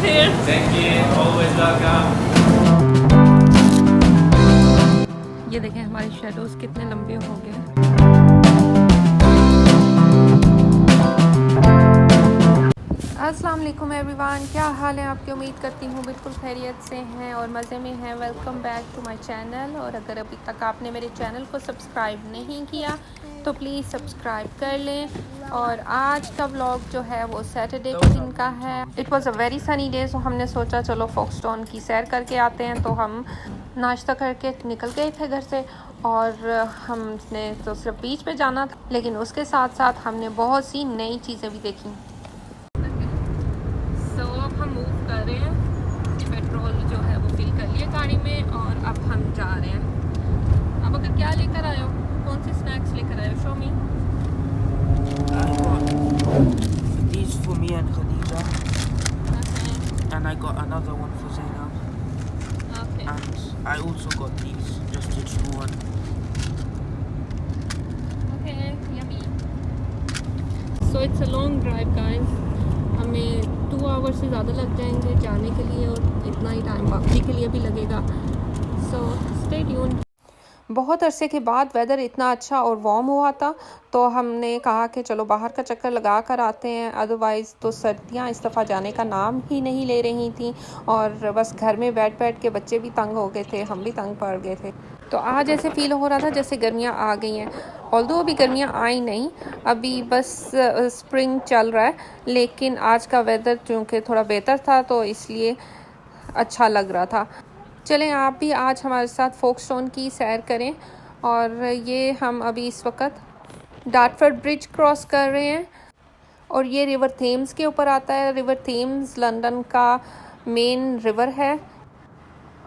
here. Thank you. Always welcome. ये देखें हमारे शेडोज कितने लंबे हो गए। अस्सलाम वालेकुम एवरीवन, क्या हाल है आपकी? उम्मीद करती हूँ बिल्कुल खैरियत से हैं और मज़े में हैं। Welcome back to my channel. और अगर अभी तक आपने मेरे चैनल को सब्सक्राइब नहीं किया तो प्लीज़ सब्सक्राइब कर लें। और आज का व्लॉग जो है वो सैटरडे के दिन का है। It was a very sunny day, so हमने सोचा चलो फोक्सटोन की सैर करके आते हैं। तो हम नाश्ता करके निकल गए थे घर से और हमने तो सिर्फ बीच पे जाना था, लेकिन उसके साथ साथ हमने बहुत सी नई चीज़ें भी देखी। तो अब हम मूव कर रहे हैं, पेट्रोल जो है वो फिल कर लिया गाड़ी में और अब हम जा रहे हैं। अब अगर क्या लेकर आए हो, कौन सी स्नैक्स लेकर आए हो? Show me. I got these for me and Khadija, Okay. and I got another one for Zainab, Okay. and I also got these, just to chew on. Okay. Yummy. So it's a long drive, guys. हमें 2 our से ज़्यादा लग जाएंगे जाने के लिए और इतना ही टाइम वापसी के लिए भी लगेगा। So stay tuned. बहुत अरसे के बाद वेदर इतना अच्छा और वार्म हुआ था, तो हमने कहा कि चलो बाहर का चक्कर लगा कर आते हैं। अदरवाइज़ तो सर्दियाँ इस दफ़ा जाने का नाम ही नहीं ले रही थी और बस घर में बैठ बैठ के बच्चे भी तंग हो गए थे, हम भी तंग पड़ गए थे। तो आज ऐसे फ़ील हो रहा था जैसे गर्मियाँ आ गई हैं। ऑल्दो अभी गर्मियाँ आई नहीं, अभी बस स्प्रिंग चल रहा है, लेकिन आज का वेदर चूँकि थोड़ा बेहतर था तो इसलिए अच्छा लग रहा था। चलें आप भी आज हमारे साथ फोक्सटोन की सैर करें। और ये हम अभी इस वक्त डार्टफोर्ड ब्रिज क्रॉस कर रहे हैं और ये रिवर थेम्स के ऊपर आता है। रिवर थेम्स लंदन का मेन रिवर है।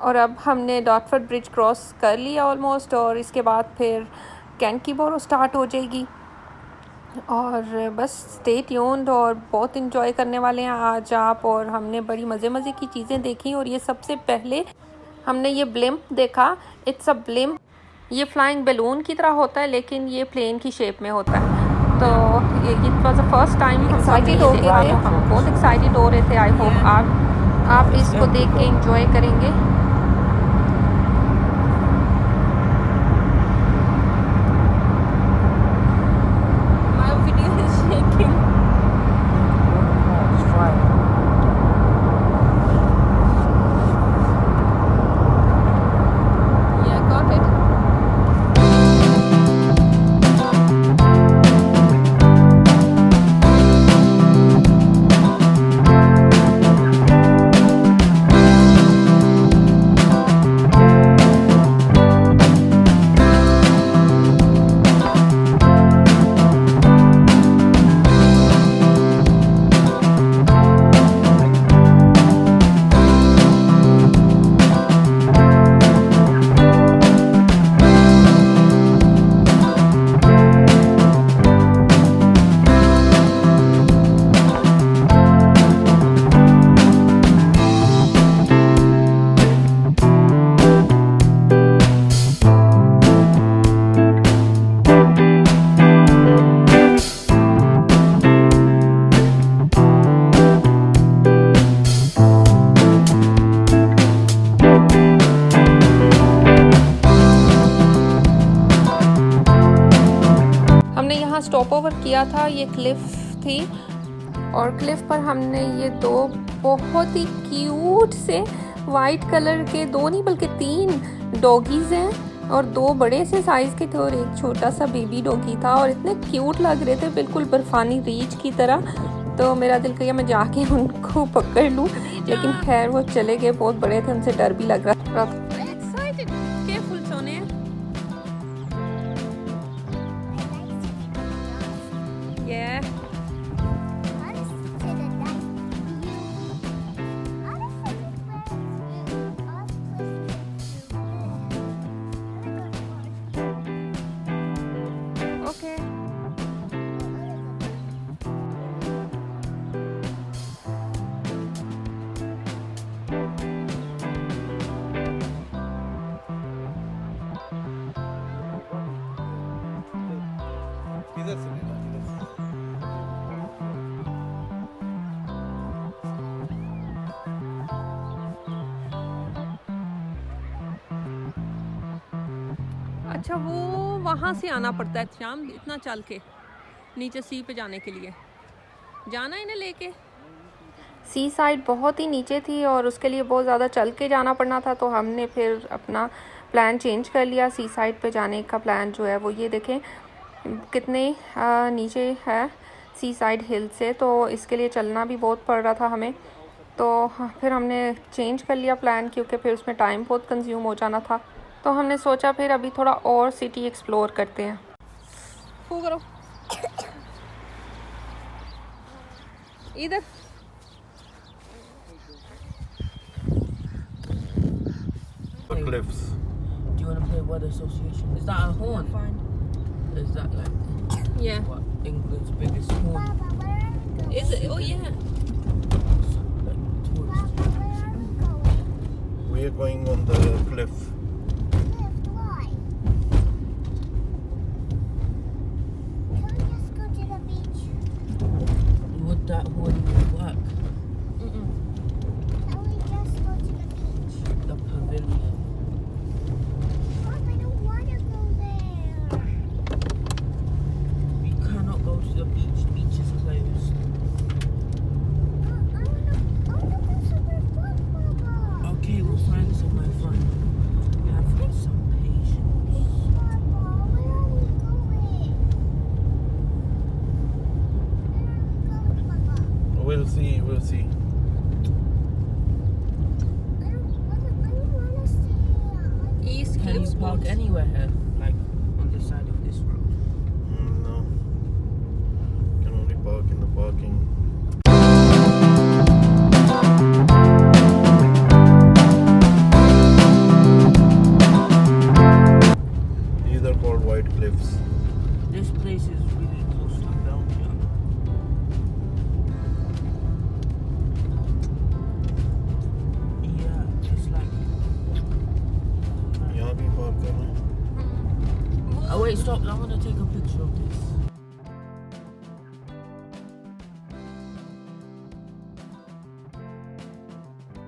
और अब हमने डार्टफोर्ड ब्रिज क्रॉस कर लिया ऑलमोस्ट, और इसके बाद फिर कैंटरबरी स्टार्ट हो जाएगी। और बस स्टे ट्यून्ड और बहुत इंजॉय करने वाले हैं आज आप। और हमने बड़ी मज़े की चीज़ें देखी और ये सबसे पहले हमने ये ब्लिम्प देखा। इट्स अ ब्लिम्प, ये फ्लाइंग बैलून की तरह होता है लेकिन ये प्लेन की शेप में होता है। तो ये it was the first time हम एक्साइटेड हो गए थे, हम बहुत एक्साइटेड हो रहे थे। आई होप आप इसको देख के एंजॉय करेंगे। My video is shaking. It's fine. Yeah, got it. हमने यहाँ स्टॉप ओवर किया था, ये क्लिफ थी और क्लिफ पर हमने ये दो बहुत ही क्यूट से वाइट कलर के, दो नहीं बल्कि 3 डॉगीज़ हैं और 2 बड़े से साइज़ के थे और एक छोटा सा बेबी डॉगी था और इतने क्यूट लग रहे थे, बिल्कुल बर्फानी रीछ की तरह। तो मेरा दिल किया मैं जाके उनको पकड़ लूँ, लेकिन खैर वो चले गए, बहुत बड़े थे, उनसे डर भी लग रहा था। केयरफुल सोने। Yeah. Okay. अच्छा वो वहाँ से आना पड़ता है श्याम, इतना चल के नीचे सी पे जाने के लिए जाना इन्हें लेके। सी साइड बहुत ही नीचे थी और उसके लिए बहुत ज़्यादा चल के जाना पड़ना था, तो हमने फिर अपना प्लान चेंज कर लिया। सी साइड पे जाने का प्लान जो है वो ये देखें कितने नीचे है सी साइड हिल से, तो इसके लिए चलना भी बहुत पड़ रहा था हमें। तो फिर हमने चेंज कर लिया प्लान क्योंकि फिर उसमें टाइम बहुत कंज्यूम हो जाना था। तो हमने सोचा फिर अभी थोड़ा और सिटी एक्सप्लोर करते हैं। वो करो इधर cliffs. Do you want to play word association? Is that a horn? Fine. Is that like yeah what England's biggest horn? is it? Oh yeah, Like tourist. We are going on the cliff. Why? Can we just go to the beach? Would that horn work? Can we just go to the beach? The pavilion. Mom, I don't want to go there. We cannot go to the beach. The beach is closed. I want to go somewhere fun, Papa. Okay, we'll find somewhere fun. Have some patience. Papa, where are we going? Where are we going, Papa? We'll see. We'll see. I don't want to stay. East Can Cliffs you park anywhere here? Like on the side of this road? No. Can only park in the parking. These are called White Cliffs. This place is really close to Belgium. Yeah, it's like. यहाँ भी park करना है. Oh wait, stop! I want to take a picture of this.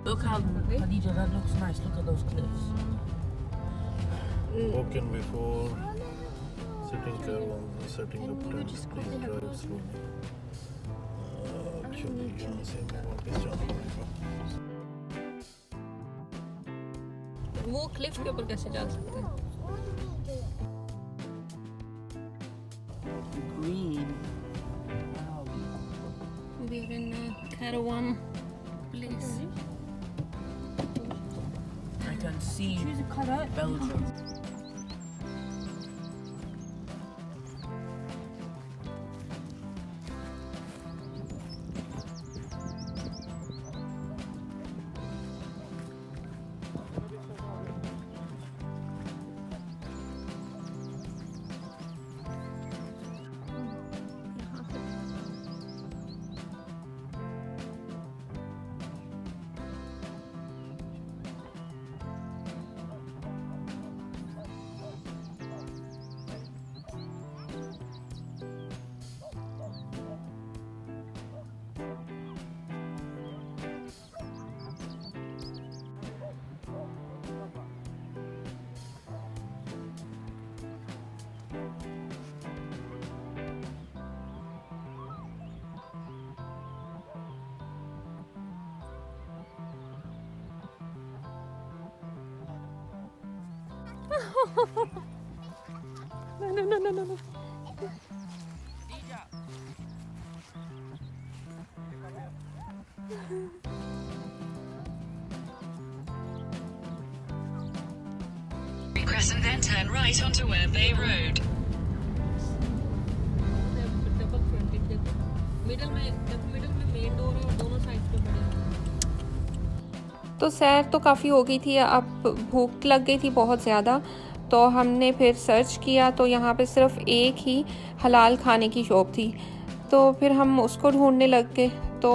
Look how Khadija, that looks nice. Look at those cliffs. Spoken before. Sitting careful. Setting up tent. Please drive slowly. Actually, यहाँ से हमें वापस जाना पड़ेगा. वो Cliff के ऊपर कैसे जा सकते हैं? Green. Wow. We are in a caravan place. I can see Belgium. No. Crescent, then turn right onto Webay Road. Middle में मेन डोर है और दोनों साइड पे बड़े। तो सैर तो काफ़ी हो गई थी, अब भूख लग गई थी बहुत ज़्यादा, तो हमने फिर सर्च किया तो यहाँ पे सिर्फ एक ही हलाल खाने की शॉप थी, तो फिर हम उसको ढूंढने लग गए। तो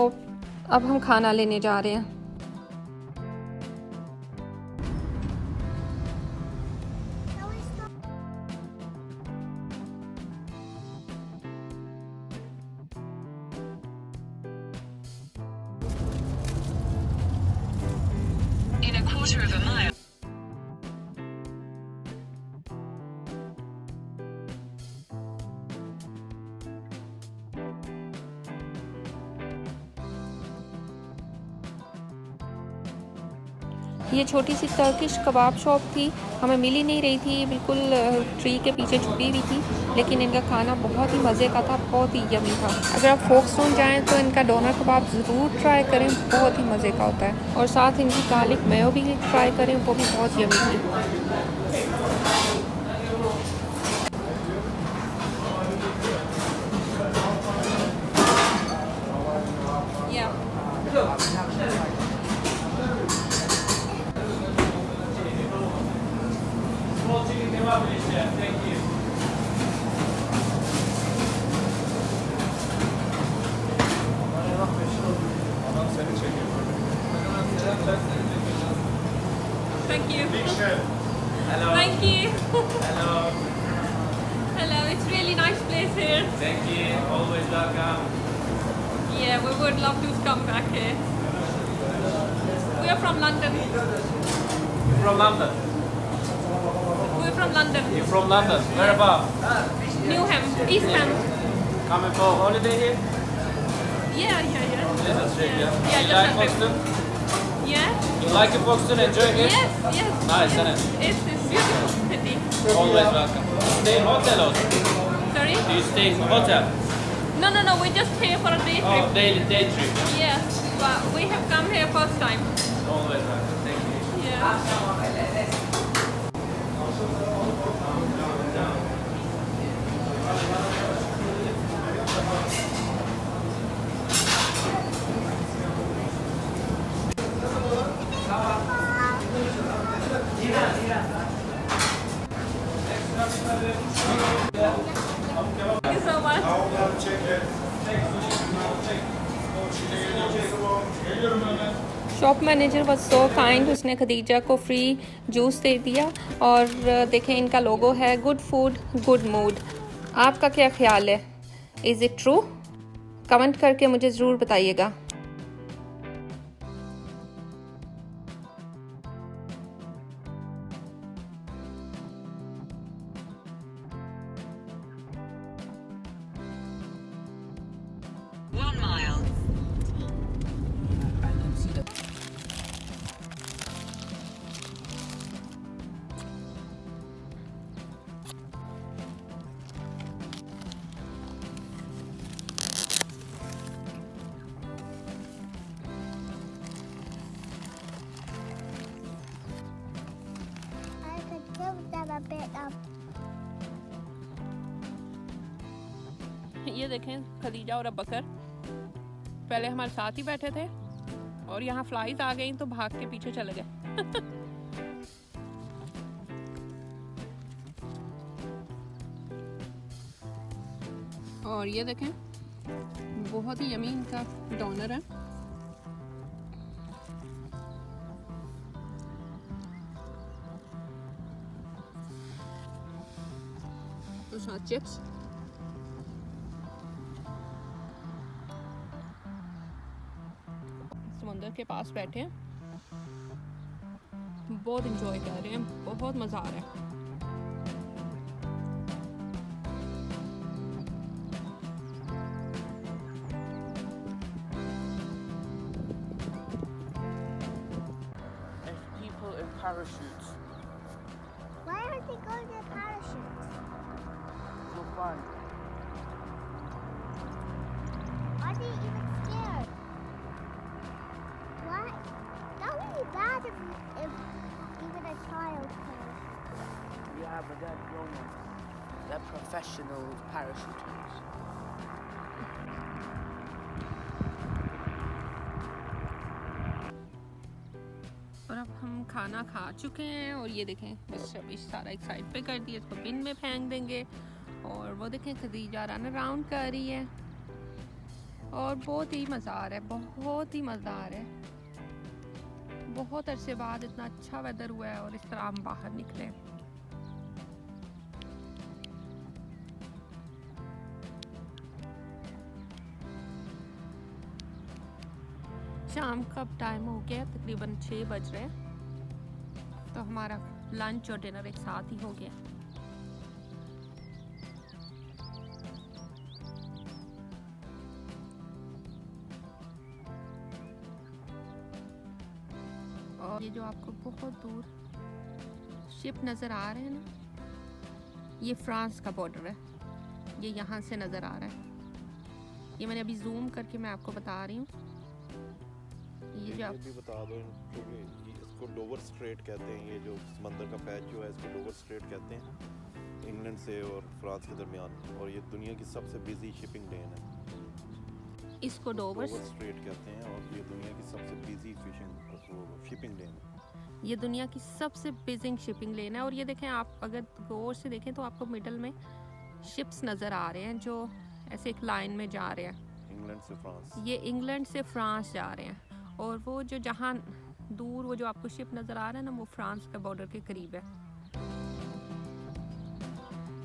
अब हम खाना लेने जा रहे हैं। In a quarter of a mile. ये छोटी सी टर्किश कबाब शॉप थी, हमें मिल ही नहीं रही थी, बिल्कुल ट्री के पीछे छुपी हुई थी, लेकिन इनका खाना बहुत ही मज़े का था, बहुत ही यमी था। अगर आप फोक्सटोन जाएं तो इनका डोनर कबाब ज़रूर ट्राई करें, बहुत ही मज़े का होता है। और साथ इनकी गार्लिक मेयो भी ट्राई करें, वो भी बहुत यमी थी। Thank you. Big chef. Hello. Thank you. Hello. Hello. It's really nice place here. Thank you. Always welcome. Yeah, we would love to come back here. We are from London. You're from London. We're from London. You're from London. Where about? Newham, Eastham. Coming for holiday here? Yeah. Yes, trip, yeah. Yeah, You just like a trip. Folkestone? Yeah. You like it, Folkestone? Enjoying it? Yes. Nice, isn't it? It's beautiful city. Always welcome. Stay in hotel also? Sorry? Do you stay in hotel? No. We just here for a day Oh, trip. day trip. Yeah, but we have come here first time. Always welcome. Thank you. Yeah. Thank you so much. Shop manager was so kind, उसने खदीजा को free juice दे दिया। और देखें इनका लोगो है good food good mood. आपका क्या ख्याल है, इज़ इट ट्रू? कमेंट करके मुझे ज़रूर बताइएगा। I could give them a bit of ये देखें खदीजा और अबकर पहले हमारे साथ ही बैठे थे और यहाँ फ्लाइज आ गई तो भाग के पीछे चले गए। और ये देखें बहुत ही यमी इनका डोनर है। तो साथ चिप्स, समुंदर के पास बैठे हैं, बहुत इंजॉय कर रहे हैं, बहुत मज़ा आ रहा है। There's people in parachutes. Why aren't they going in parachutes? So fun. Are they even scared? What? That would be bad if even a child could. Yeah, but they're grown-ups. They're professional parachuters. और अब हम खाना खा चुके हैं और ये देखें बस अभी सारा एक साइड पे कर दिया, इसको बिन में फेंक देंगे। और वो देखें खदीजा रन अराउंड कर रही है और बहुत ही मज़ा आ रहा है, बहुत ही मज़ा आ रहा है। बहुत अरसे बाद इतना अच्छा वेदर हुआ है और इस तरह हम बाहर निकले। शाम का टाइम हो गया, तकरीबन 6 बज रहे हैं, तो हमारा लंच और डिनर एक साथ ही हो गया। ये जो आपको बहुत दूर शिप नज़र आ रहे हैं ना, ये फ्रांस का बॉर्डर है। ये यहाँ से नज़र आ रहा है। ये मैंने अभी जूम करके मैं आपको बता रही हूँ। ये जो आप भी बता दो क्योंकि इसको लोअर स्ट्रेट कहते हैं। ये जो समंदर का पैच जो है इसको लोअर स्ट्रेट कहते हैं, इंग्लैंड से और फ्रांस के दरमियान। और ये दुनिया की सबसे बिजी शिपिंग लेन है। इसको डोवर स्ट्रेट कहते हैं और ये दुनिया की सबसे बिजी शिपिंग लेन है। ये दुनिया की सबसे बिजी शिपिंग लेन है। और ये देखें, आप अगर गौर से देखें तो आपको मिडल में शिप्स नज़र आ रहे हैं जो ऐसे एक लाइन में जा रहे हैं। इंग्लैंड से फ्रांस, ये इंग्लैंड से फ्रांस जा रहे हैं। और वो जो जहाँ दूर वो जो आपको शिप नज़र आ रहा है ना, वो फ्रांस के बॉर्डर के करीब है।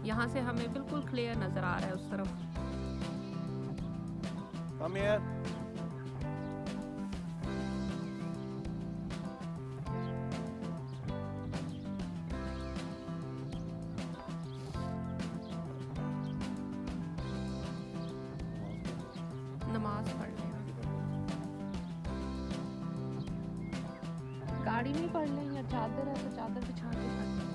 यहाँ से हमें बिल्कुल क्लियर नज़र आ रहा है उस तरफ। Come here. नमाज पढ़ लें, गाड़ी में पढ़ लें, या चादर है तो चादर बिछा के पढ़ लें।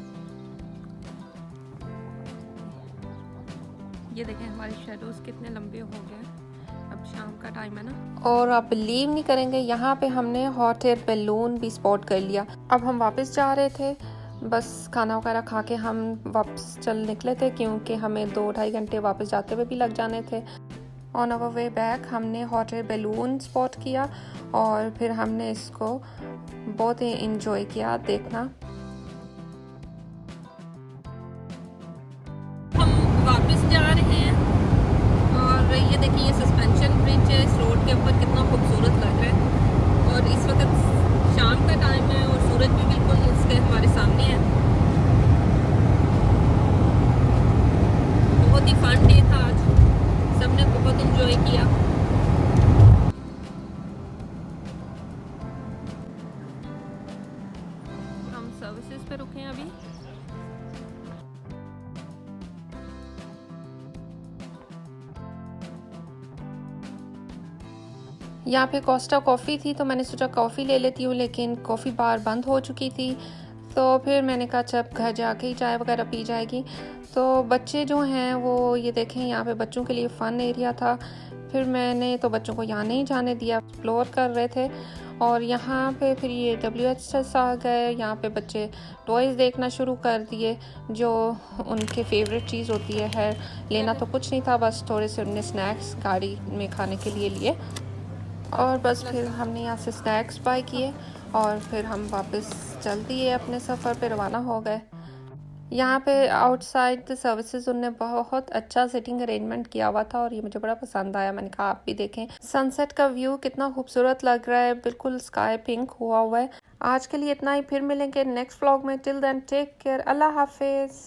ये देखें हमारे शेडोज कितने लंबे हो गए। अब शाम का टाइम है ना, और आप बिलीव नहीं करेंगे, यहाँ पे हमने हॉट एयर बैलून भी स्पॉट कर लिया। अब हम वापस जा रहे थे, बस खाना वगैरह खा के हम वापस चल निकले थे क्योंकि हमें 2-2.5 घंटे वापस जाते हुए भी लग जाने थे। ऑन आवर वे बैक हमने हॉट एयर बैलून स्पॉट किया और फिर हमने इसको बहुत ही इंजॉय किया देखना। हम वापस जा रहे हैं और ये देखिए, ये सस्पेंशन ब्रिज है। इस रोड के ऊपर कितना खूबसूरत लग रहा है। और इस वक्त शाम का टाइम है और सूरज भी बिल्कुल इसके हमारे सामने है। बहुत ही फन डे था आज, सबने बहुत इंजॉय किया। हम सर्विसेज पे रुके हैं अभी। यहाँ पे कोस्टा कॉफ़ी थी तो मैंने सोचा कॉफ़ी ले लेती हूँ, लेकिन कॉफ़ी बार बंद हो चुकी थी। तो फिर मैंने कहा जब घर जाके ही चाय वगैरह पी जाएगी। तो बच्चे जो हैं वो ये देखें, यहाँ पे बच्चों के लिए फ़न एरिया था। फिर मैंने तो बच्चों को यहाँ नहीं जाने दिया, एक्सप्लोर कर रहे थे। और यहाँ पे फिर ये WHS आ गए। यहाँ पे बच्चे टॉयज़ देखना शुरू कर दिए जो उनके फेवरेट चीज़ होती है। लेना तो कुछ नहीं था, बस थोड़े से उनने स्नैक्स गाड़ी में खाने के लिए लिए। और बस फिर हमने यहाँ से स्नैक्स बाय किए और फिर हम वापस चल दिए, अपने सफ़र पे रवाना हो गए। यहाँ पे आउटसाइड सर्विसेज उनने बहुत अच्छा सिटिंग अरेंजमेंट किया हुआ था और ये मुझे बड़ा पसंद आया। मैंने कहा आप भी देखें, सनसेट का व्यू कितना खूबसूरत लग रहा है, बिल्कुल स्काई पिंक हुआ है। आज के लिए इतना ही, फिर मिलेंगे नेक्स्ट व्लॉग में। टिल देन टेक केयर, अल्लाह हाफिज़।